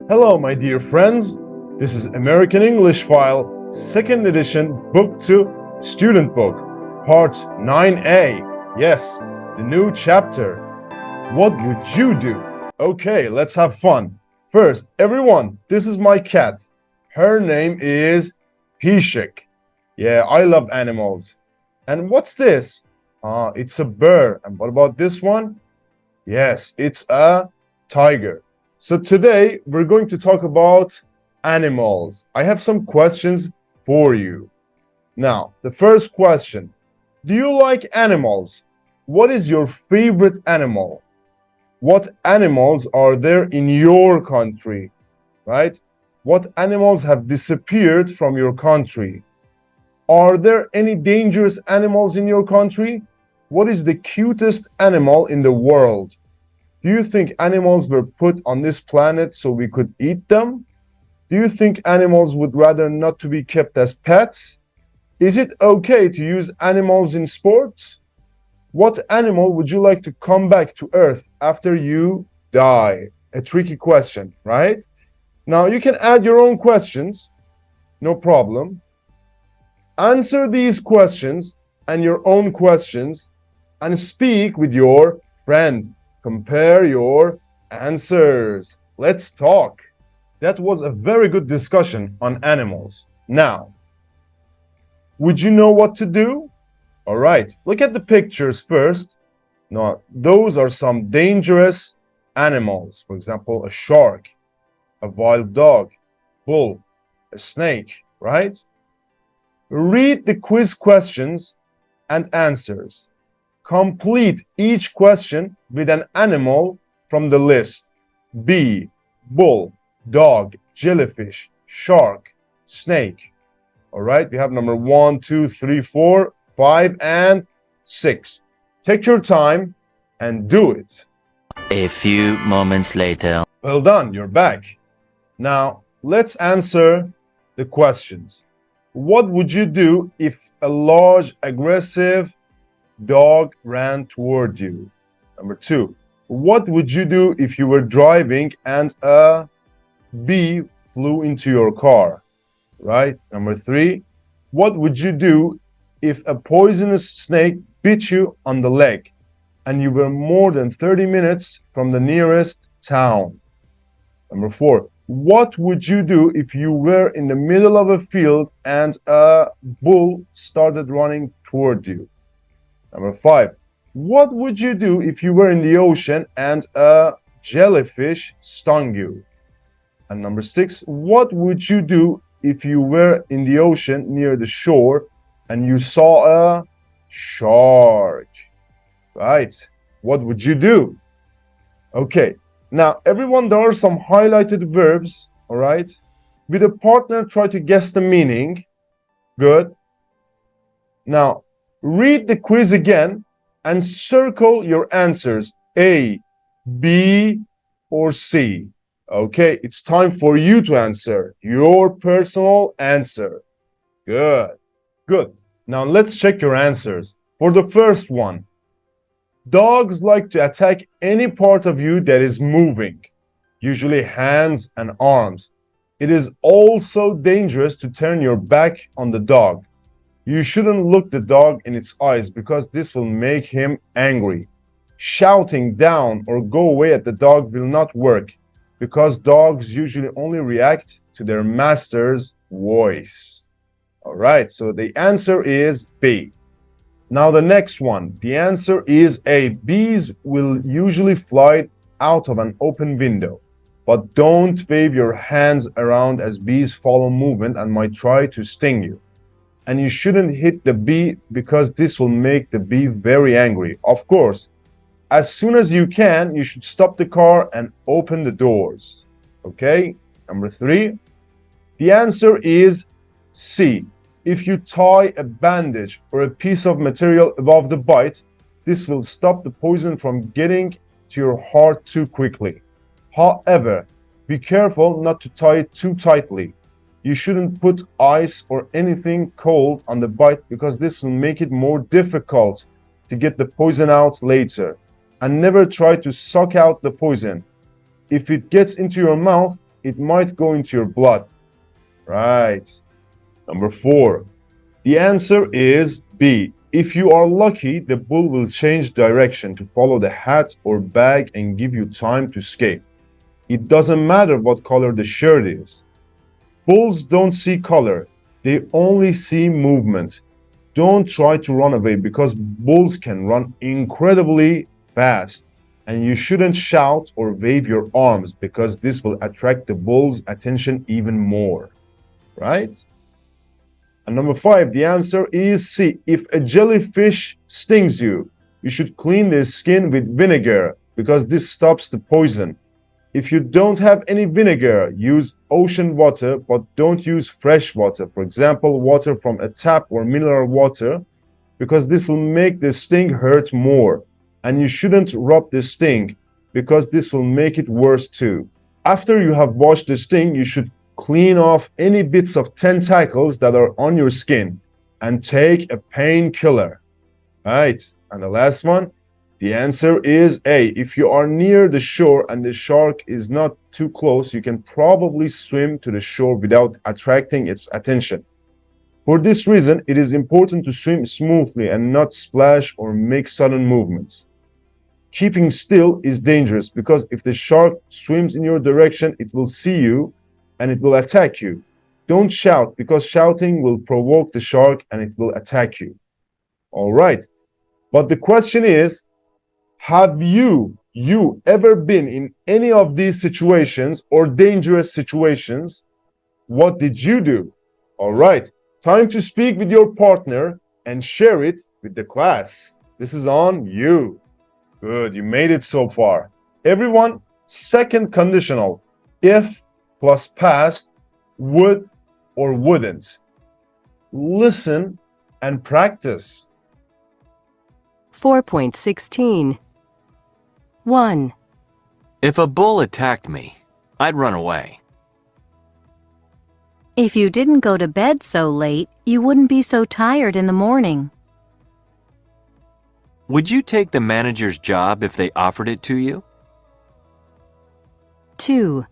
Hello, my dear friends. This is American English File, 2nd edition, Book 2, Student Book, Part 9a. Yes, the new chapter. What would you do? Okay, let's have fun. First, everyone, this is my cat. Her name is Pishik. Yeah, I love animals. And what's this? It's a bear. And what about this one? Yes, it's a tiger. So today we're going to talk about animals. I have some questions for you. Now, the first question. Do you like animals? What is your favorite animal? What animals are there in your country? Right? What animals have disappeared from your country? Are there any dangerous animals in your country? What is the cutest animal in the world? Do you think animals were put on this planet so we could eat them? Do you think animals would rather not to be kept as pets? Is it okay to use animals in sports? What animal would you like to come back to Earth after you die? A tricky question, right? Now you can add your own questions, no problem. Answer these questions and your own questions and speak with your friend. Compare your answers. Let's talk. That was a very good discussion on animals. Now, would you know what to do? All right, look at the pictures first. Now, those are some dangerous animals. For example, a shark, a wild dog, bull, a snake, right? Read the quiz questions and answers. Complete each question with an animal from the list. Bee, bull, dog, jellyfish, shark, snake. All right, we have number 1, 2, 3, 4, 5, and 6. Take your time and do it. A few moments later. Well done, you're back. Now, let's answer the questions. What would you do if a large, aggressive dog ran toward you? Number 2, what would you do if you were driving and a bee flew into your car? Right? Number 3, what would you do if a poisonous snake bit you on the leg and you were more than 30 minutes from the nearest town? Number 4, what would you do if you were in the middle of a field and a bull started running toward you? Number 5, what would you do if you were in the ocean and a jellyfish stung you? And number 6, what would you do if you were in the ocean near the shore and you saw a shark? Right, what would you do? Okay, now everyone, there are some highlighted verbs, all right? With a partner, try to guess the meaning. Good. Now, read the quiz again and circle your answers, A, B, or C. Okay, it's time for you to answer your personal answer. Good, good. Now let's check your answers. For the first one, dogs like to attack any part of you that is moving, usually hands and arms. It is also dangerous to turn your back on the dog. You shouldn't look the dog in its eyes because this will make him angry. Shouting down or go away at the dog will not work because dogs usually only react to their master's voice. All right, so the answer is B. Now the next one, the answer is A. Bees will usually fly out of an open window, but don't wave your hands around as bees follow movement and might try to sting you. And you shouldn't hit the bee because this will make the bee very angry. Of course, as soon as you can, you should stop the car and open the doors. Okay, number 3, the answer is C. If you tie a bandage or a piece of material above the bite, this will stop the poison from getting to your heart too quickly. However, be careful not to tie it too tightly. You shouldn't put ice or anything cold on the bite because this will make it more difficult to get the poison out later. And never try to suck out the poison. If it gets into your mouth, it might go into your blood. Right. Number 4. The answer is B. If you are lucky, the bull will change direction to follow the hat or bag and give you time to escape. It doesn't matter what color the shirt is. Bulls don't see color, they only see movement. Don't try to run away because bulls can run incredibly fast. And you shouldn't shout or wave your arms because this will attract the bull's attention even more. Right? And number 5, the answer is C. If a jellyfish stings you, you should clean the skin with vinegar because this stops the poison. If you don't have any vinegar, use ocean water, but don't use fresh water. For example, water from a tap or mineral water, because this will make the sting hurt more. And you shouldn't rub the sting because this will make it worse too. After you have washed the sting, you should clean off any bits of tentacles that are on your skin and take a painkiller. Right. And the last one, the answer is A. If you are near the shore and the shark is not too close, you can probably swim to the shore without attracting its attention. For this reason, it is important to swim smoothly and not splash or make sudden movements. Keeping still is dangerous because if the shark swims in your direction, it will see you and it will attack you. Don't shout because shouting will provoke the shark and it will attack you. All right. But the question is, have you ever been in any of these situations or dangerous situations? What did you do? All right. Time to speak with your partner and share it with the class. This is on you. Good. You made it so far. Everyone, second conditional. If plus past, would or wouldn't. Listen and practice. 4.16. 1, If a bull attacked me, I'd run away. If you didn't go to bed so late, you wouldn't be so tired in the morning. Would you take the manager's job if they offered it to you? 2,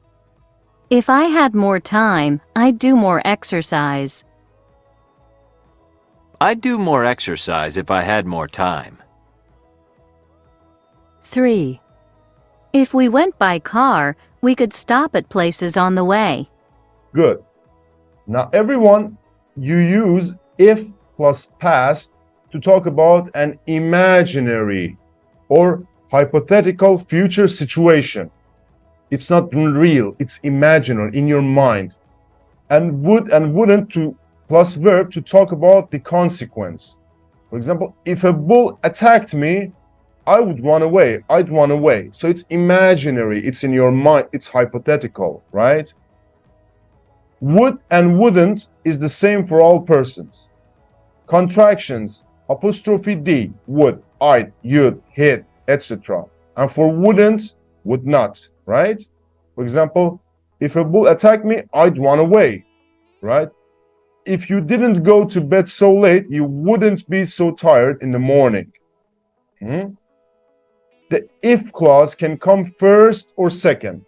If I had more time, I'd do more exercise. I'd do more exercise if I had more time. 3, If we went by car, we could stop at places on the way. Good. Now, everyone, you use if plus past to talk about an imaginary or hypothetical future situation. It's not real, it's imaginary in your mind. And would and wouldn't to plus verb to talk about the consequence. For example, if a bull attacked me, I would run away. I'd run away. So it's imaginary. It's in your mind. It's hypothetical, right? Would and wouldn't is the same for all persons. Contractions, apostrophe D, would, I'd, you'd, he'd, etc. And for wouldn't, would not, right? For example, if a bull attacked me, I'd run away, right? If you didn't go to bed so late, you wouldn't be so tired in the morning. The if clause can come first or second.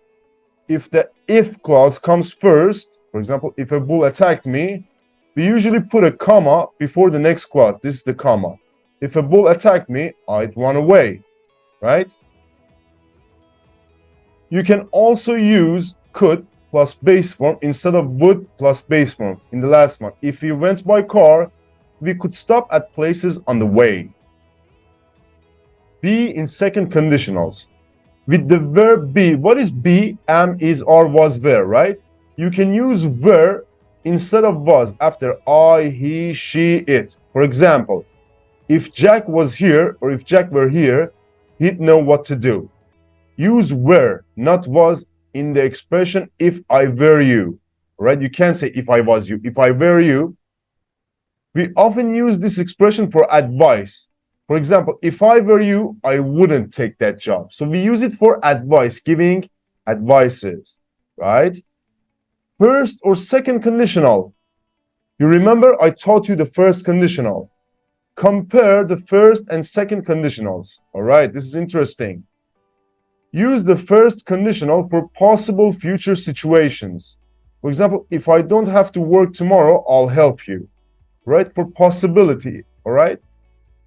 If the if clause comes first, for example, if a bull attacked me, we usually put a comma before the next clause. This is the comma. If a bull attacked me, I'd run away, right? You can also use could plus base form instead of would plus base form in the last one. If we went by car, we could stop at places on the way. Be in second conditionals. With the verb be, what is be, am, is, are, was, were, right? You can use were instead of was after I, he, she, it. For example, if Jack was here or if Jack were here, he'd know what to do. Use were, not was, in the expression if I were you, right? You can't say if I was you. If I were you, we often use this expression for advice. For example, if I were you, I wouldn't take that job. So we use it for advice, giving advices, right? First or second conditional. You remember I taught you the first conditional. Compare the first and second conditionals. All right, this is interesting. Use the first conditional for possible future situations. For example, if I don't have to work tomorrow, I'll help you. Right? For possibility. All right?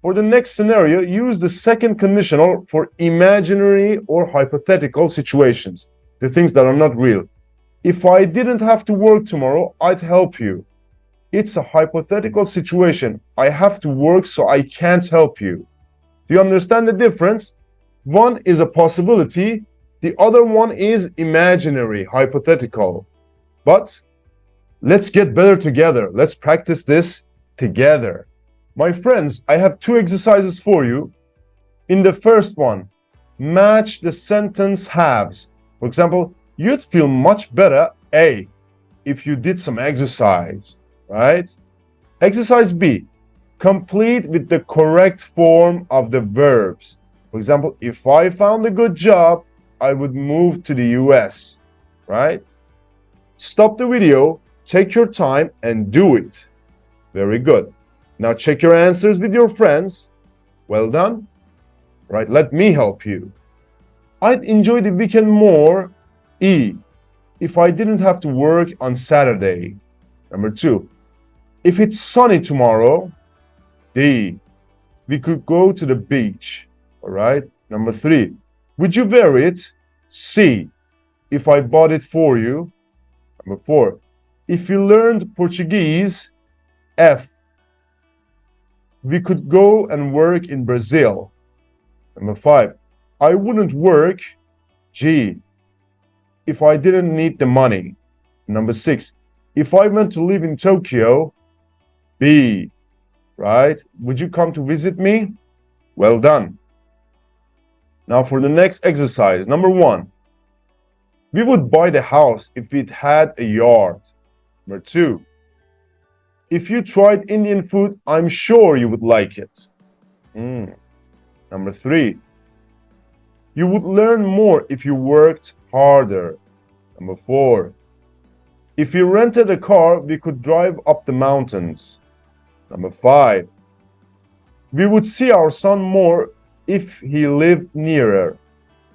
For the next scenario, use the second conditional for imaginary or hypothetical situations, the things that are not real. If I didn't have to work tomorrow, I'd help you. It's a hypothetical situation. I have to work, so I can't help you. Do you understand the difference? One is a possibility, the other one is imaginary, hypothetical. But let's get better together. Let's practice this together. My friends, I have two exercises for you. In the first one, match the sentence halves. For example, you'd feel much better, A, if you did some exercise, right? Exercise B, complete with the correct form of the verbs. For example, if I found a good job, I would move to the US, right? Stop the video, take your time, and do it. Very good. Now check your answers with your friends. Well done. Right, let me help you. I'd enjoy the weekend more, E, if I didn't have to work on Saturday. Number 2, if it's sunny tomorrow, D, we could go to the beach. All right. Number 3, would you wear it? C, if I bought it for you. Number 4, if you learned Portuguese, F, we could go and work in Brazil. Number 5, I wouldn't work, G, if I didn't need the money. Number 6, if I went to live in Tokyo, B, right? Would you come to visit me? Well done. Now for the next exercise, number 1, we would buy the house if it had a yard. Number 2, if you tried Indian food, I'm sure you would like it. Number 3, you would learn more if you worked harder. Number 4, if you rented a car, we could drive up the mountains. Number 5, we would see our son more if he lived nearer.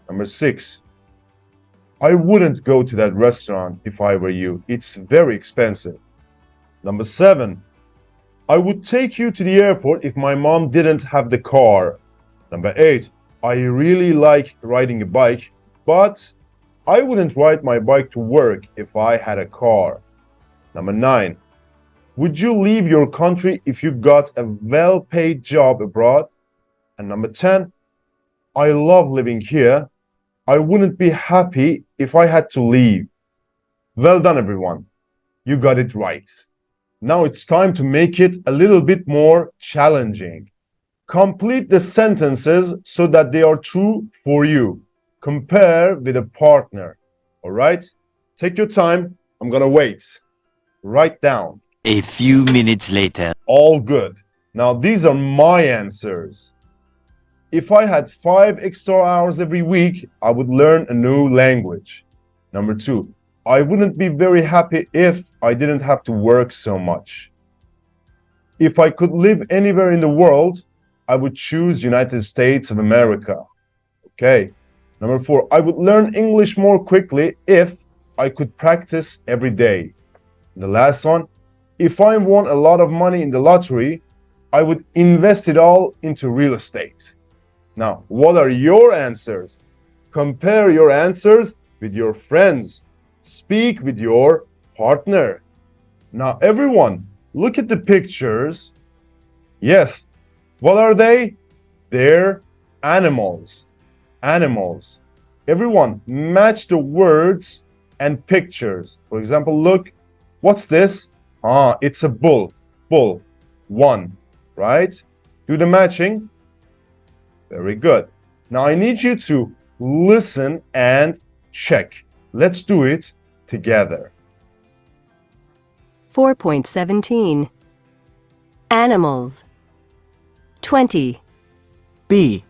Number 6, I wouldn't go to that restaurant if I were you. It's very expensive. Number 7, I would take you to the airport if my mom didn't have the car. Number 8, I really like riding a bike, but I wouldn't ride my bike to work if I had a car. Number 9, would you leave your country if you got a well-paid job abroad? And number 10, I love living here. I wouldn't be happy if I had to leave. Well done, everyone. You got it right. Now it's time to make it a little bit more challenging. Complete the sentences so that they are true for you. Compare with a partner. All right? Take your time. I'm gonna wait. Write down. A few minutes later. All good. Now these are my answers. If I had 5 extra hours every week, I would learn a new language. Number 2, I wouldn't be very happy if I didn't have to work so much. If I could live anywhere in the world, I would choose United States of America. Okay. Number 4, I would learn English more quickly if I could practice every day. And the last one, if I won a lot of money in the lottery, I would invest it all into real estate. Now, what are your answers? Compare your answers with your friends. Speak with your partner. Now, everyone, look at the pictures. Yes, what are they? They're animals. Animals. Everyone, match the words and pictures. For example, look, what's this? It's a bull. Bull. 1, right? Do the matching. Very good. Now I need you to listen and check. Let's do it together. 4.17 Animals. 20. B.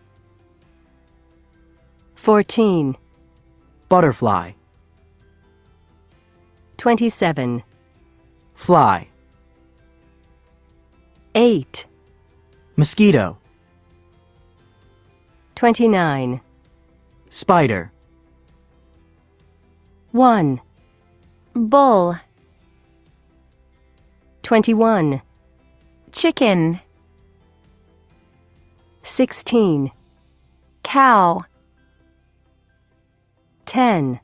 14. Butterfly. 27. Fly. 8. Mosquito. 29. Spider. 1, Bull. 21, Chicken. 16, Cow. 10,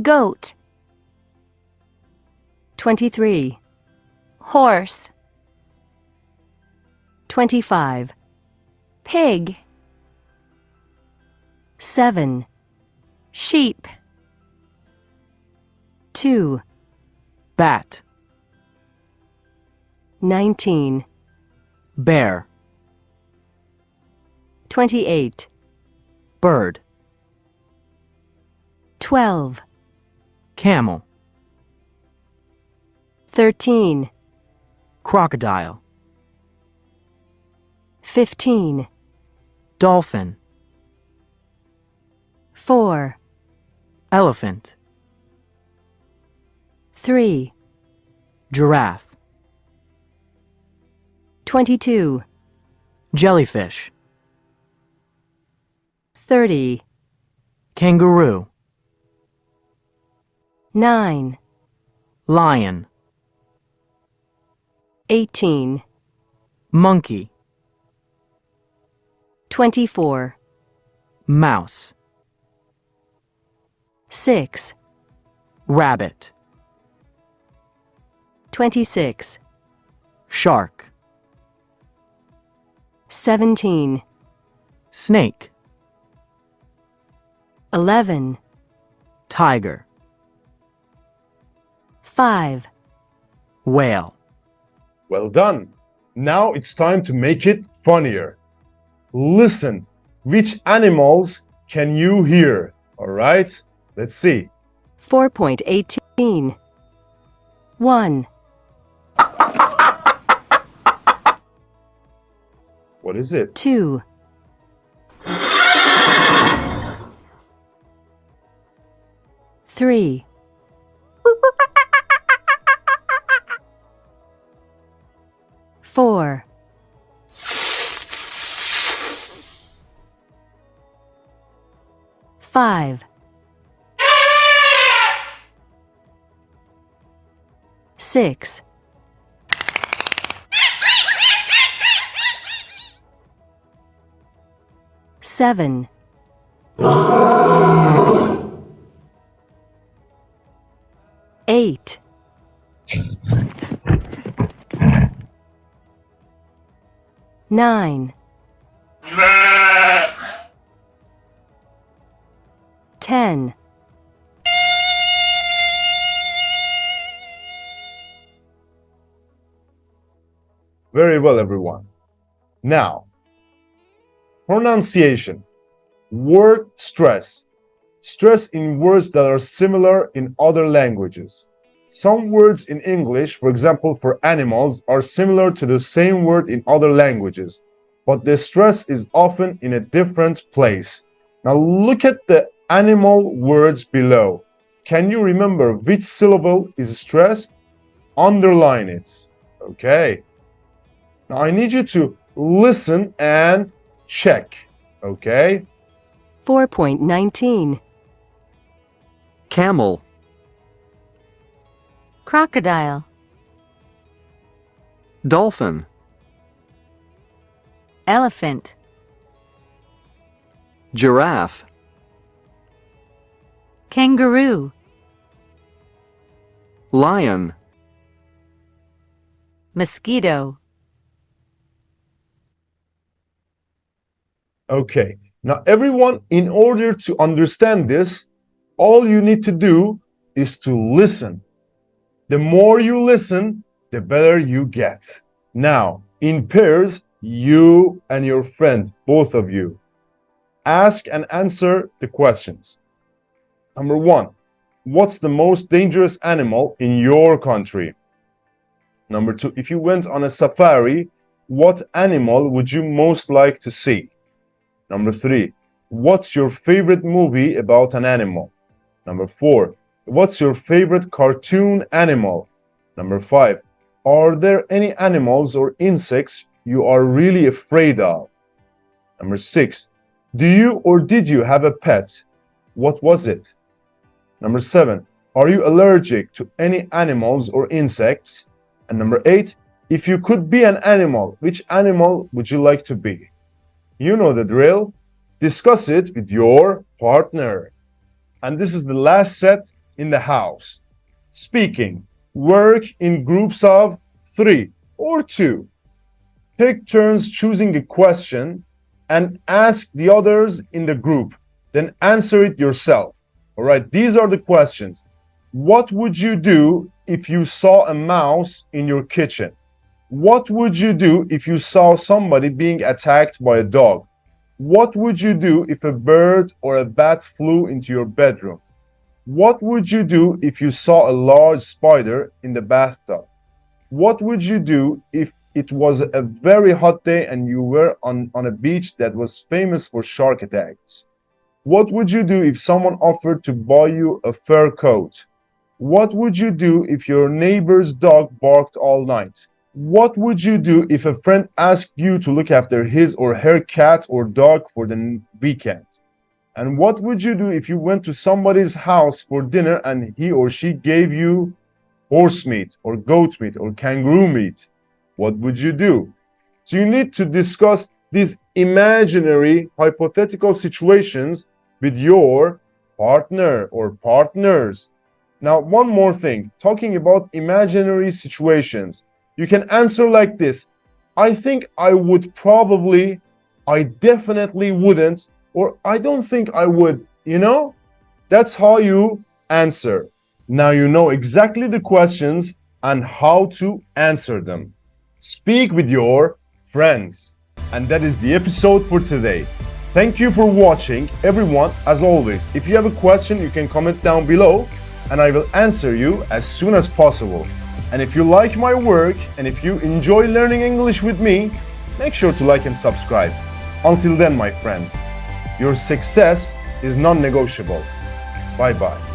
Goat. 23, Horse. 25, Pig. 7, Sheep. 2, Bat. 19, Bear. 28, Bird. 12, Camel. 13, Crocodile. 15, Dolphin. 4, Elephant. 3, Giraffe. 22, Jellyfish. 30, Kangaroo. 9, Lion. 18, Monkey. 24, Mouse. 6, Rabbit. 26, Shark. 17, Snake. 11, Tiger. 5, Whale. Well done. Now it's time to make it funnier. Listen, which animals can you hear? All right, let's see. 4.18, 1, What is it? 2, 3, 4, 5, 6, 7, 8, 9, 10, Very well, everyone. Now, pronunciation. Word stress. Stress in words that are similar in other languages. Some words in English, for example, for animals, are similar to the same word in other languages, but the stress is often in a different place. Now look at the animal words below. Can you remember which syllable is stressed? Underline it. Okay. Now I need you to listen and check. Okay? 4.19, Camel. Crocodile. Dolphin. Elephant. Giraffe. Kangaroo. Lion. Mosquito. Okay. Now, everyone, in order to understand this, all you need to do is to listen. The more you listen, the better you get. Now, in pairs, you and your friend, both of you, ask and answer the questions. Number one, what's the most dangerous animal in your country? Number two, if you went on a safari, what animal would you most like to see? Number three, what's your favorite movie about an animal? Number four, what's your favorite cartoon animal? Number five, are there any animals or insects you are really afraid of? Number six, Do you or did you have a pet? What was it? Number 7, are you allergic to any animals or insects? And number 8, if you could be an animal, which animal would you like to be? You know the drill. Discuss it with your partner. And this is the last set in the house. Speaking. Work in groups of 3 or 2. Take turns choosing a question and ask the others in the group. Then answer it yourself. All right, these are the questions. What would you do if you saw a mouse in your kitchen? What would you do if you saw somebody being attacked by a dog? What would you do if a bird or a bat flew into your bedroom? What would you do if you saw a large spider in the bathtub? What would you do if it was a very hot day and you were on a beach that was famous for shark attacks? What would you do if someone offered to buy you a fur coat? What would you do if your neighbor's dog barked all night? What would you do if a friend asked you to look after his or her cat or dog for the weekend? And what would you do if you went to somebody's house for dinner and he or she gave you horse meat or goat meat or kangaroo meat? What would you do? So you need to discuss these imaginary hypothetical situations with your partner or partners. Now, one more thing, talking about imaginary situations. You can answer like this. I think I would probably, I definitely wouldn't, or I don't think I would, you know? That's how you answer. Now you know exactly the questions and how to answer them. Speak with your friends. And that is the episode for today. Thank you for watching, everyone. As always, if you have a question, you can comment down below and I will answer you as soon as possible. And if you like my work and if you enjoy learning English with me, make sure to like and subscribe. Until then, my friend, your success is non-negotiable. Bye-bye.